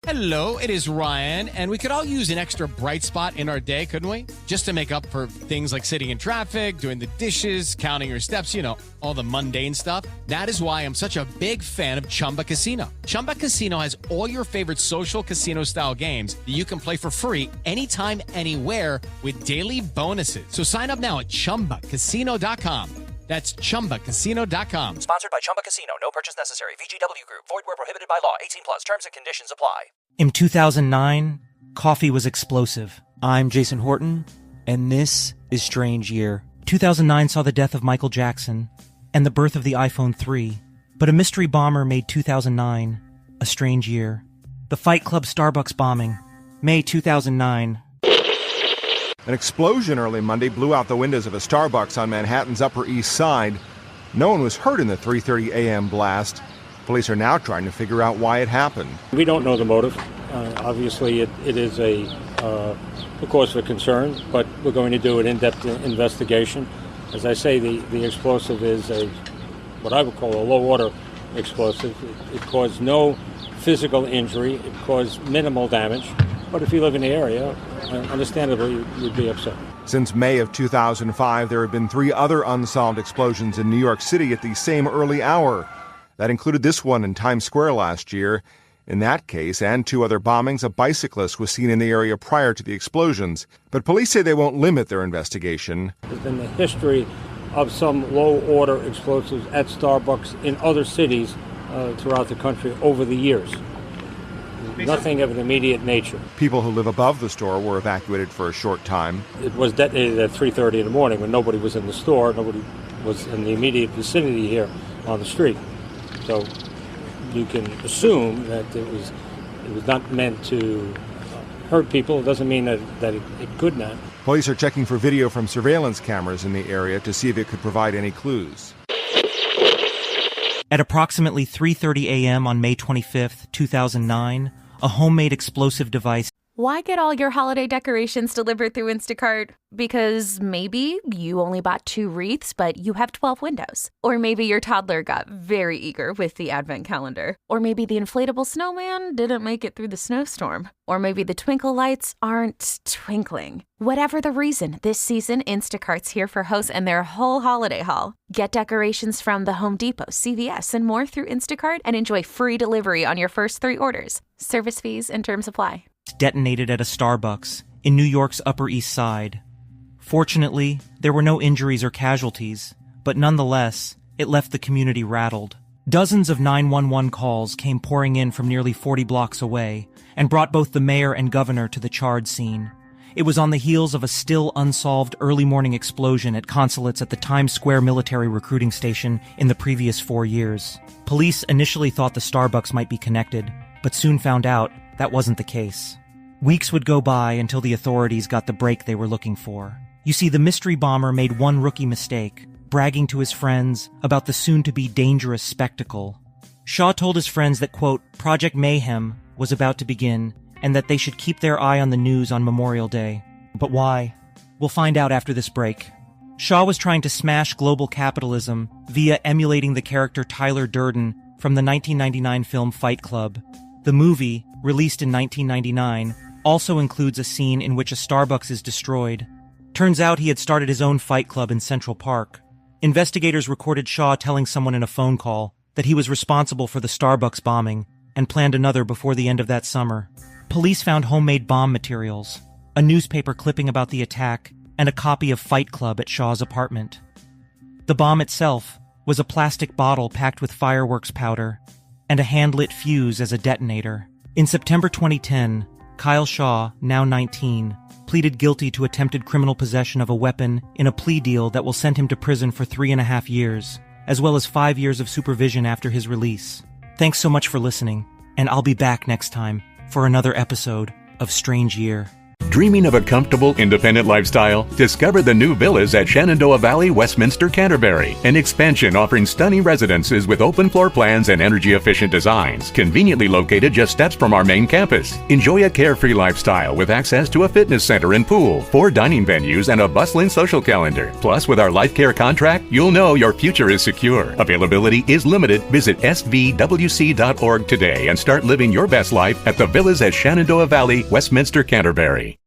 Hello, it is Ryan, and we could all use an extra bright spot in our day, couldn't we? Just to make up for things like sitting in traffic, doing the dishes, counting your steps, you know, all the mundane stuff. That is why I'm such a big fan of Chumba Casino. Chumba Casino has all your favorite social casino-style games that you can play for free anytime, anywhere with daily bonuses. So sign up now at ChumbaCasino.com. That's ChumbaCasino.com. Sponsored by Chumba Casino. No purchase necessary. VGW Group. Void where prohibited by law. 18 plus. Terms and conditions apply. In 2009, coffee was explosive. I'm Jason Horton, and this is Strange Year. 2009 saw the death of Michael Jackson and the birth of the iPhone 3, but a mystery bomber made 2009 a strange year. The Fight Club Starbucks bombing, May 2009. An explosion early Monday blew out the windows of a Starbucks on Manhattan's Upper East Side. No one was hurt in the 3:30 a.m. blast. Police are now trying to figure out why it happened. We don't know the motive. Obviously, it is a cause for concern, but we're going to do an in-depth investigation. As I say, the explosive is what I would call a low-order explosive. It caused no physical injury. It caused minimal damage. But if you live in the area, understandably, you'd be upset. Since May of 2005, there have been 3 other unsolved explosions in New York City at the same early hour. That included this one in Times Square last year. In that case, and 2 other bombings, a bicyclist was seen in the area prior to the explosions. But police say they won't limit their investigation. There's been a history of some low-order explosives at Starbucks in other cities throughout the country over the years. Nothing of an immediate nature. People who live above the store were evacuated for a short time. It was detonated at 3:30 in the morning when nobody was in the store. Nobody was in the immediate vicinity here on the street. So you can assume that it was not meant to hurt people. It doesn't mean that it could not. Police are checking for video from surveillance cameras in the area to see if it could provide any clues. At approximately 3:30 a.m. on May 25th, 2009, a homemade explosive device. Why get all your holiday decorations delivered through Instacart? Because maybe you only bought 2 wreaths, but you have 12 windows. Or maybe your toddler got very eager with the advent calendar. Or maybe the inflatable snowman didn't make it through the snowstorm. Or maybe the twinkle lights aren't twinkling. Whatever the reason, this season, Instacart's here for hosts and their whole holiday haul. Get decorations from the Home Depot, CVS, and more through Instacart and enjoy free delivery on your first 3 orders. Service fees and terms apply. Detonated at a Starbucks in New York's Upper East Side. Fortunately, there were no injuries or casualties, but nonetheless, it left the community rattled. Dozens of 911 calls came pouring in from nearly 40 blocks away and brought both the mayor and governor to the charred scene. It was on the heels of a still unsolved early morning explosion at consulates at the Times Square military recruiting station in the previous 4 years. Police initially thought the Starbucks might be connected, but soon found out that wasn't the case. Weeks would go by until the authorities got the break they were looking for. You see, the mystery bomber made one rookie mistake, bragging to his friends about the soon-to-be dangerous spectacle. Shaw told his friends that, quote, Project Mayhem was about to begin and that they should keep their eye on the news on Memorial Day. But why? We'll find out after this break. Shaw was trying to smash global capitalism via emulating the character Tyler Durden from the 1999 film Fight Club. The movie, released in 1999, also includes a scene in which a Starbucks is destroyed. Turns out he had started his own fight club in Central Park. Investigators recorded Shaw telling someone in a phone call that he was responsible for the Starbucks bombing and planned another before the end of that summer. Police found homemade bomb materials, a newspaper clipping about the attack, and a copy of Fight Club at Shaw's apartment. The bomb itself was a plastic bottle packed with fireworks powder and a hand-lit fuse as a detonator. In September 2010, Kyle Shaw, now 19, pleaded guilty to attempted criminal possession of a weapon in a plea deal that will send him to prison for 3.5 years, as well as 5 years of supervision after his release. Thanks so much for listening, and I'll be back next time for another episode of Strange Year. Dreaming of a comfortable, independent lifestyle? Discover the new villas at Shenandoah Valley, Westminster, Canterbury. An expansion offering stunning residences with open floor plans and energy-efficient designs. Conveniently located just steps from our main campus. Enjoy a carefree lifestyle with access to a fitness center and pool, 4 dining venues, and a bustling social calendar. Plus, with our Life Care contract, you'll know your future is secure. Availability is limited. Visit svwc.org today and start living your best life at the villas at Shenandoah Valley, Westminster, Canterbury.